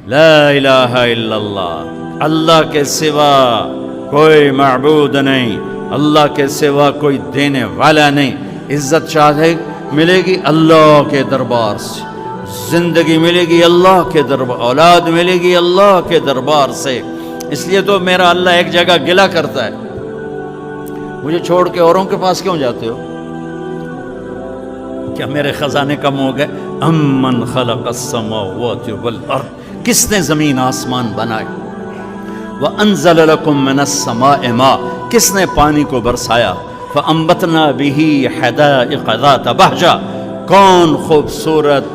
لا الہ الا اللہ، اللہ کے سوا کوئی معبود نہیں، اللہ کے سوا کوئی دینے والا نہیں۔ عزت چاہے ملے گی اللہ کے دربار سے، زندگی ملے گی اللہ کے دربار، اولاد ملے گی اللہ کے دربار سے۔ اس لیے تو میرا اللہ ایک جگہ گلہ کرتا ہے، مجھے چھوڑ کے اوروں کے پاس کیوں جاتے ہو؟ کیا میرے خزانے کم ہو گئے؟ امن خلق السماوات والارض، کس نے زمین آسمان بنائے؟ وانزل لکم من السماء ماء، کس نے پانی کو برسایا؟ فانبتنا به حدائق ذات بہجہ، کون خوبصورت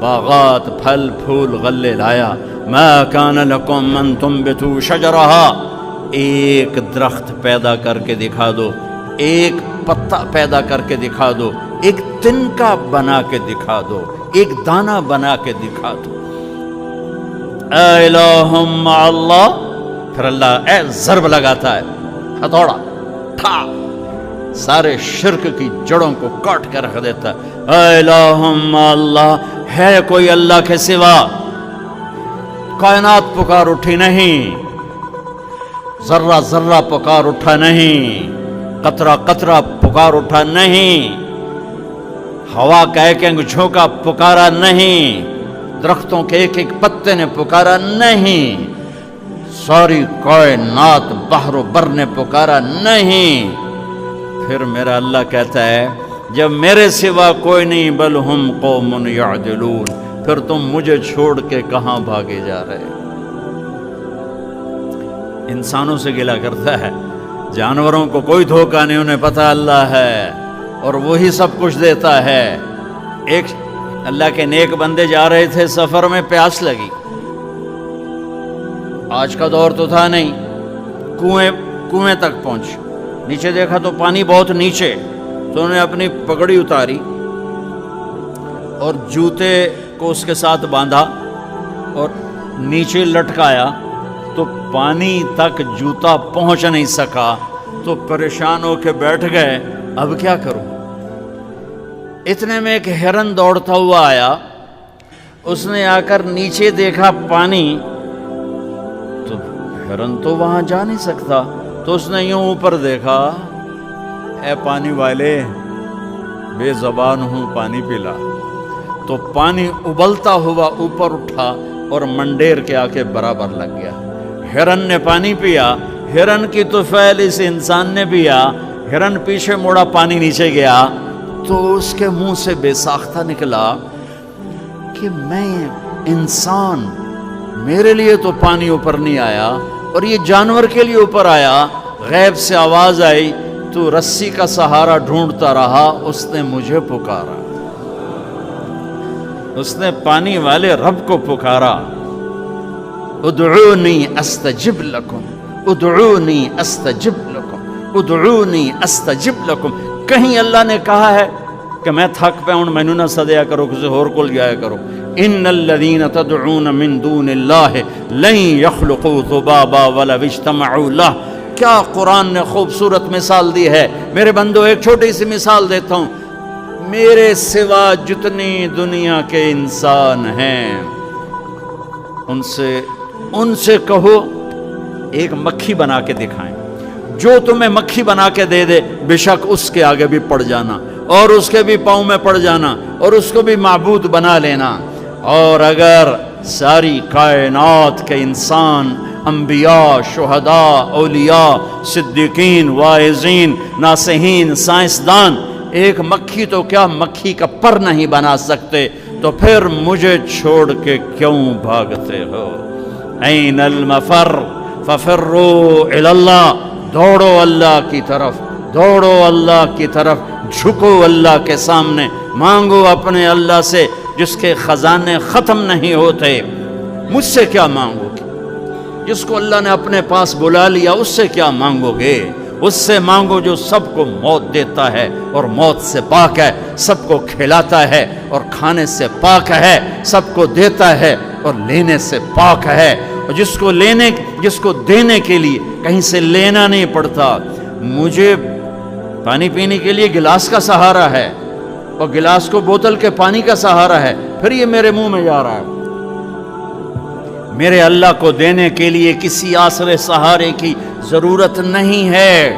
باغات پھل پھول غلے لایا؟ ما کان لکم ان تنبتوا شجرها، ایک درخت پیدا کر کے دکھا دو، ایک پتا پیدا کر کے دکھا دو، ایک تنکا بنا کے دکھا دو، ایک دانہ بنا کے دکھا دو۔ اے الہ مع اللہ، پھر اللہ اے ضرب لگاتا ہے، ہتھوڑا ٹھا، سارے شرک کی جڑوں کو کاٹ کے رکھ دیتا ہے۔ اے الہ مع اللہ، ہے کوئی اللہ کے سوا؟ کائنات پکار اٹھی نہیں، ذرہ ذرہ پکار اٹھا نہیں، قطرہ قطرہ پکار اٹھا نہیں، ہوا کا ایک ایک جھونکا پکارا نہیں، درختوں کے ایک ایک پتے نے پکارا نہیں، ساری کائنات بحر و بر نے پکارا نہیں۔ پھر میرا اللہ کہتا ہے جب میرے سوا کوئی نہیں، بل ہم قوم یعدلون، پھر تم مجھے چھوڑ کے کہاں بھاگے جا رہے؟ انسانوں سے گلہ کرتا ہے، جانوروں کو کوئی دھوکہ نہیں، انہیں پتہ اللہ ہے اور وہی سب کچھ دیتا ہے۔ ایک اللہ کے نیک بندے جا رہے تھے سفر میں، پیاس لگی، آج کا دور تو تھا نہیں، کنویں تک پہنچ، نیچے دیکھا تو پانی بہت نیچے، تو انہوں نے اپنی پگڑی اتاری اور جوتے کو اس کے ساتھ باندھا اور نیچے لٹکایا، تو پانی تک جوتا پہنچ نہیں سکا، تو پریشان ہو کے بیٹھ گئے، اب کیا کروں؟ اتنے میں ایک ہرن دوڑتا ہوا آیا، اس نے آ کر نیچے دیکھا پانی، تو ہرن تو وہاں جا نہیں سکتا، تو اس نے یوں اوپر دیکھا، اے پانی والے بے زبان ہوں، پانی پلا۔ تو پانی ابلتا ہوا اوپر اٹھا اور منڈیر کے آ کے برابر لگ گیا۔ ہرن نے پانی پیا، ہرن کی طفیل اس انسان نے پیا، ہرن پیچھے مڑا، پانی نیچے گیا، تو اس کے منہ سے بے ساختہ نکلا کہ میں انسان، میرے لیے تو پانی اوپر نہیں آیا اور یہ جانور کے لیے اوپر آیا۔ غیب سے آواز آئی، تو رسی کا سہارا ڈھونڈتا رہا، اس نے مجھے پکارا، اس نے پانی والے رب کو پکارا۔ ادعونی استجب لکم، ادعونی استجب لکم، ادعونی استجب لکم۔ کہیں اللہ نے کہا ہے کہ میں تھک پہ ہوں، مینوں نہ سدیا کرو، کسی اور کو جایا کرو؟ ان الذین تدعون من دون اللہ لن یخلقوا ذبابا ولو اجتمعوا لہ۔ کیا قرآن نے خوبصورت مثال دی ہے۔ میرے بندو ایک چھوٹی سی مثال دیتا ہوں، میرے سوا جتنی دنیا کے انسان ہیں ان سے کہو ایک مکھی بنا کے دکھائیں، جو تمہیں مکھی بنا کے دے دے بے شک اس کے آگے بھی پڑ جانا اور اس کے بھی پاؤں میں پڑ جانا اور اس کو بھی معبود بنا لینا۔ اور اگر ساری کائنات کے انسان، انبیاء، شہداء، اولیاء، صدیقین، واعظین، ناصحین، سائنسدان ایک مکھی تو کیا مکھی کا پر نہیں بنا سکتے، تو پھر مجھے چھوڑ کے کیوں بھاگتے ہو؟ این المفر ففروا الی اللہ، دوڑو اللہ کی طرف، دوڑو اللہ کی طرف، جھکو اللہ کے سامنے، مانگو اپنے اللہ سے جس کے خزانے ختم نہیں ہوتے۔ مجھ سے کیا مانگو گے؟ جس کو اللہ نے اپنے پاس بلا لیا اس سے کیا مانگو گے؟ اس سے مانگو جو سب کو موت دیتا ہے اور موت سے پاک ہے، سب کو کھلاتا ہے اور کھانے سے پاک ہے، سب کو دیتا ہے اور لینے سے پاک ہے، اور جس کو دینے کے لیے کہیں سے لینا نہیں پڑتا۔ مجھے پانی پینے کے لیے گلاس کا سہارا ہے اور گلاس کو بوتل کے پانی کا سہارا ہے، پھر یہ میرے منہ میں جا رہا ہے۔ میرے اللہ کو دینے کے لیے کسی آسرے سہارے کی ضرورت نہیں ہے۔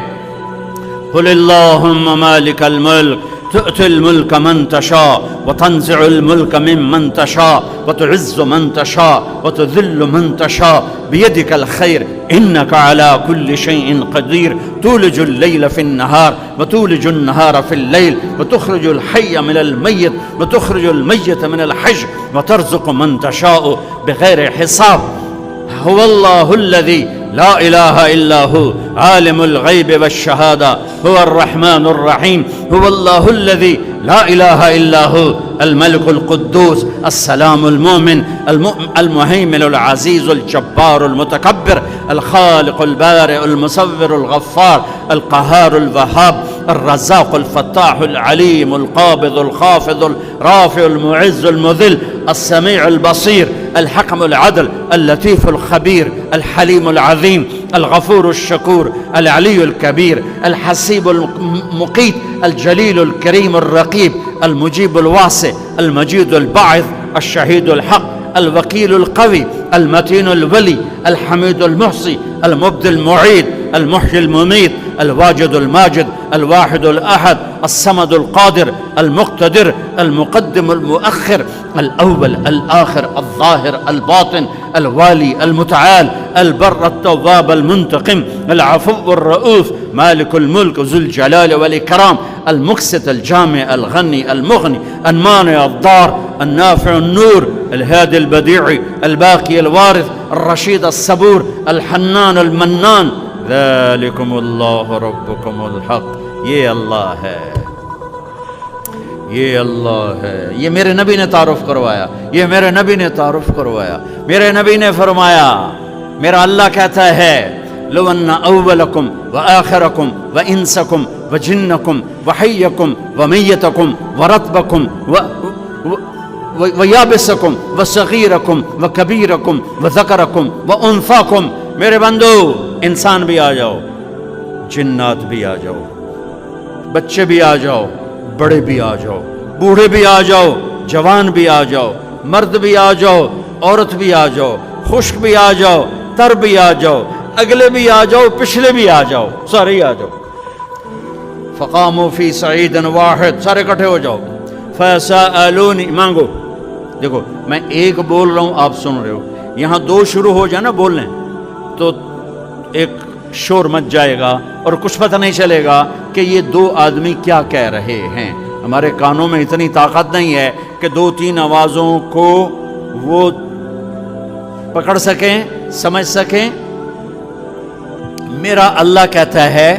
قل اللہم مالک الملک تؤتی الملک من تشاء وتنزع الملک ممن تشاء وتعز من تشاء وتذل من تشاء بيدك الخير إنك على كل شيء قدير تولج الليل في النهار وتولج النهار في الليل وتخرج الحي من الميت وتخرج الميت من الحي وترزق من تشاء بغير حساب هو الله الذي لا إله إلا هو عالم الغيب والشهادة هو الرحمن الرحيم هو الله الذي لا إله إلا هو الملك القدوس السلام المؤمن المهيمن العزيز الجبار المتكبر الخالق البارئ المصور الغفار القهار الوهاب الرزاق الفتاح العليم القابض الخافض الرافع المعز المذل السميع البصير الحكم العدل اللطيف الخبير الحليم العظيم الغفور الشكور العلي الكبير الحسيب المقيت الجليل الكريم الرقيب المجيب الواسع المجيد الباعث الشهيد الحق الوكيل القوي المتين الولي الحميد المحصي المبدي المعيد المحيي المميت الواجد الماجد الواحد الأحد الصمد القادر المقتدر المقدم المؤخر الأول الآخر الظاهر الباطن الوالي المتعال البر التواب المنتقم العفو الرؤوف مالك الملك ذو الجلال والإكرام المقسط الجامع الغني المغني المانع الضار النافع النور الهادي البديع الباقي الوارث الرشيد الصبور الحنان المنان ذالکم اللہ ربکم الحق۔ یہ اللہ ہے، یہ اللہ ہے، یہ میرے نبی نے تعارف کروایا، یہ میرے نبی نے تعارف کروایا۔ میرے نبی نے فرمایا، میرا اللہ کہتا ہے لو ان اولکم وآخرکم وانسکم وجنکم وحیکم ومیتکم ورطبکم ویابسکم وصغیرکم وکبیرکم وذکرکم وانثاکم، میرے بندو انسان بھی آ جاؤ، جنات بھی آ جاؤ، بچے بھی آ جاؤ، بڑے بھی آ جاؤ، بوڑھے بھی آ جاؤ، جوان بھی آ جاؤ، مرد بھی آ جاؤ، عورت بھی آ جاؤ، خشک بھی آ جاؤ، تر بھی آ جاؤ، اگلے بھی آ جاؤ، پچھلے بھی آ جاؤ، سارے ہی آ جاؤ۔ فقاموا فی صعید واحد، سارے اکٹھے ہو جاؤ۔ فسألونی، مانگو۔ دیکھو میں ایک بول رہا ہوں، آپ سن رہے ہو، یہاں دو شروع ہو جائے نا بولنے تو ایک شور مچ جائے گا اور کچھ پتہ نہیں چلے گا کہ یہ دو آدمی کیا کہہ رہے ہیں۔ ہمارے کانوں میں اتنی طاقت نہیں ہے کہ دو تین آوازوں کو وہ پکڑ سکیں، سمجھ سکیں۔ میرا اللہ کہتا ہے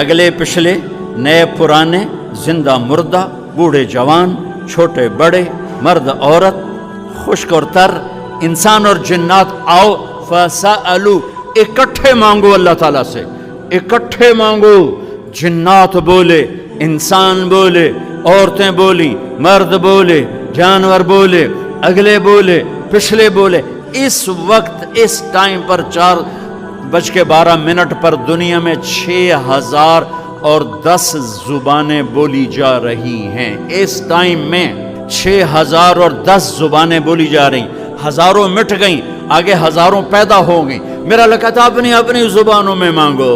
اگلے پچھلے، نئے پرانے، زندہ مردہ، بوڑھے جوان، چھوٹے بڑے، مرد عورت، خشک اور تر، انسان اور جنات آؤ۔ فَسَأَلُوا، اکٹھے مانگو اللہ تعالیٰ سے، اکٹھے مانگو۔ جنات بولے، انسان بولے، عورتیں بولی، مرد بولے، جانور بولے، اگلے بولے، پچھلے بولے۔ اس وقت اس ٹائم پر 4:12 پر دنیا میں 6010 زبانیں بولی جا رہی ہیں۔ اس ٹائم میں 6010 زبانیں بولی جا رہی، ہزاروں مٹ گئیں، آگے ہزاروں پیدا ہو گئیں۔ میرا اللہ کہتا اپنی اپنی زبانوں میں مانگو،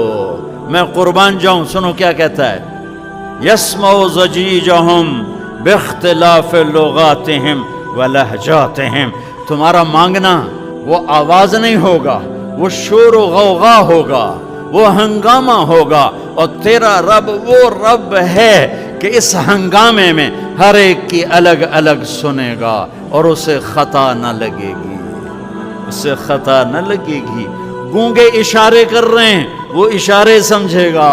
میں قربان جاؤں۔ سنو کیا کہتا ہے، یسمع ضجیجہم باختلاف لغاتہم ولہجاتہم۔ تمہارا مانگنا وہ آواز نہیں ہوگا، وہ شور و غوغا ہوگا، وہ ہنگامہ ہوگا، اور تیرا رب وہ رب ہے کہ اس ہنگامے میں ہر ایک کی الگ الگ سنے گا اور اسے خطا نہ لگے گی، اسے خطا نہ لگے گی۔ گونگے اشارے کر رہے ہیں، وہ اشارے سمجھے گا۔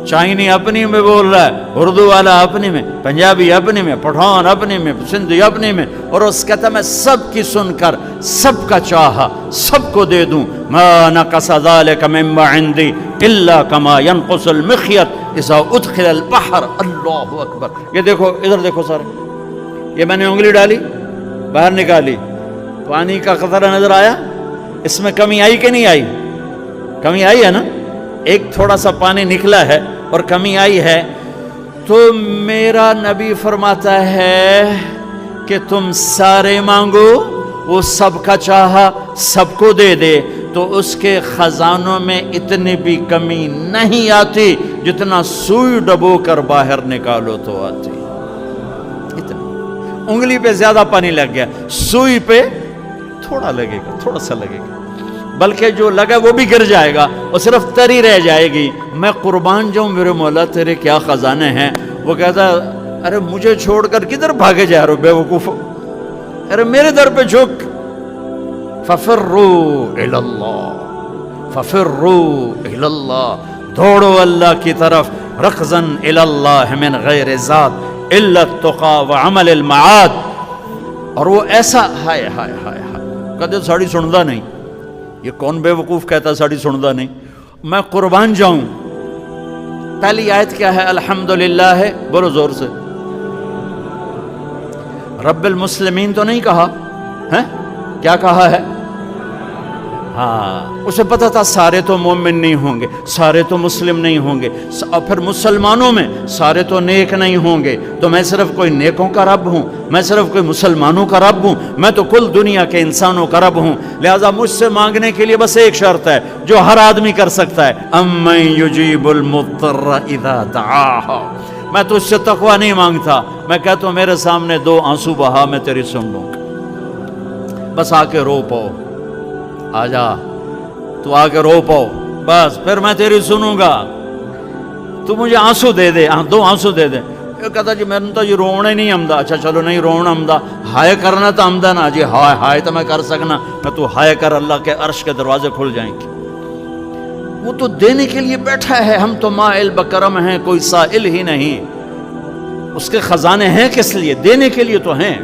چائنی اپنی میں بول رہا ہے، اردو والا اپنی میں، پنجابی اپنی میں، پٹھان اپنی میں، سندھی اپنی میں، اور اس کہتا میں سب کی سن کر سب کا چاہا سب کو دے دوں۔ ما نقص ذلك مما عندي الا كما ينقص المخيط اذا ادخل البحر۔ اللہ اکبر۔ یہ دیکھو، ادھر دیکھو سارے، یہ میں نے انگلی ڈالی، باہر نکالی، پانی کا قطرہ نظر آیا، اس میں کمی آئی کہ نہیں آئی؟ کمی آئی ہے نا، ایک تھوڑا سا پانی نکلا ہے اور کمی آئی ہے۔ تو میرا نبی فرماتا ہے کہ تم سارے مانگو، وہ سب کا چاہا سب کو دے دے تو اس کے خزانوں میں اتنی بھی کمی نہیں آتی جتنا سوئی ڈبو کر باہر نکالو تو آتی. اتنا انگلی پہ زیادہ پانی لگ گیا، سوئی پہ تھوڑا لگے گا، تھوڑا سا لگے گا، بلکہ جو لگا وہ بھی گر جائے گا، وہ صرف تری رہ جائے گی. میں قربان جاؤں میرے مولا تیرے کیا خزانے ہیں. وہ کہتا ارے مجھے چھوڑ کر کدھر بھاگے جا رہے ہو بے وقوف، ارے میرے در پہ جھک. ففروا الی اللہ، ففروا الی اللہ، دوڑو اللہ کی طرف. رکضا الی اللہ من غیر ذات الا التقى وعمل المعاد. اور وہ ایسا ہائے ہائے ہائے ہائے کہتے ساڑی سندا نہیں. یہ کون بے وقوف کہتا ساڑی سندا نہیں. میں قربان جاؤں. پہلی آیت کیا ہے؟ الحمدللہ ہے، بولو زور سے. رب المسلمین تو نہیں کہا ہے، کیا کہا ہے؟ ہاں، اسے پتا تھا سارے تو مومن نہیں ہوں گے، سارے تو مسلم نہیں ہوں گے، اور پھر مسلمانوں میں سارے تو نیک نہیں ہوں گے. تو میں صرف کوئی نیکوں کا رب ہوں، میں صرف کوئی مسلمانوں کا رب ہوں، میں تو کل دنیا کے انسانوں کا رب ہوں. لہذا مجھ سے مانگنے کے لیے بس ایک شرط ہے جو ہر آدمی کر سکتا ہے، امن یجیب المضطر اذا دعاہ. میں تو اس سے تقوی نہیں مانگتا، میں کہتا ہوں میرے سامنے 2 آنسو بہا، میں تیری سن لوں گا. بس آ کے رو پاؤ، آ جا تو آ کے رو پاؤ، بس پھر میں تیری سنوں گا. تو مجھے آنسو دے دے، 2 آنسو دے دے. یہ کہتا جی میں نے تو یہ رونا ہی نہیں آمدہ. اچھا چلو نہیں رونا آمدہ، ہائے کرنا تو آمدہ نا جی. ہائے ہائے تو میں کر سکنا، میں تو ہائے کر اللہ کے عرش کے دروازے کھل جائیں گے. وہ تو دینے کے لیے بیٹھا ہے. ہم تو مائل بکرم ہیں، کوئی سائل ہی نہیں. اس کے خزانے ہیں کس لیے؟ دینے کے لیے تو ہیں.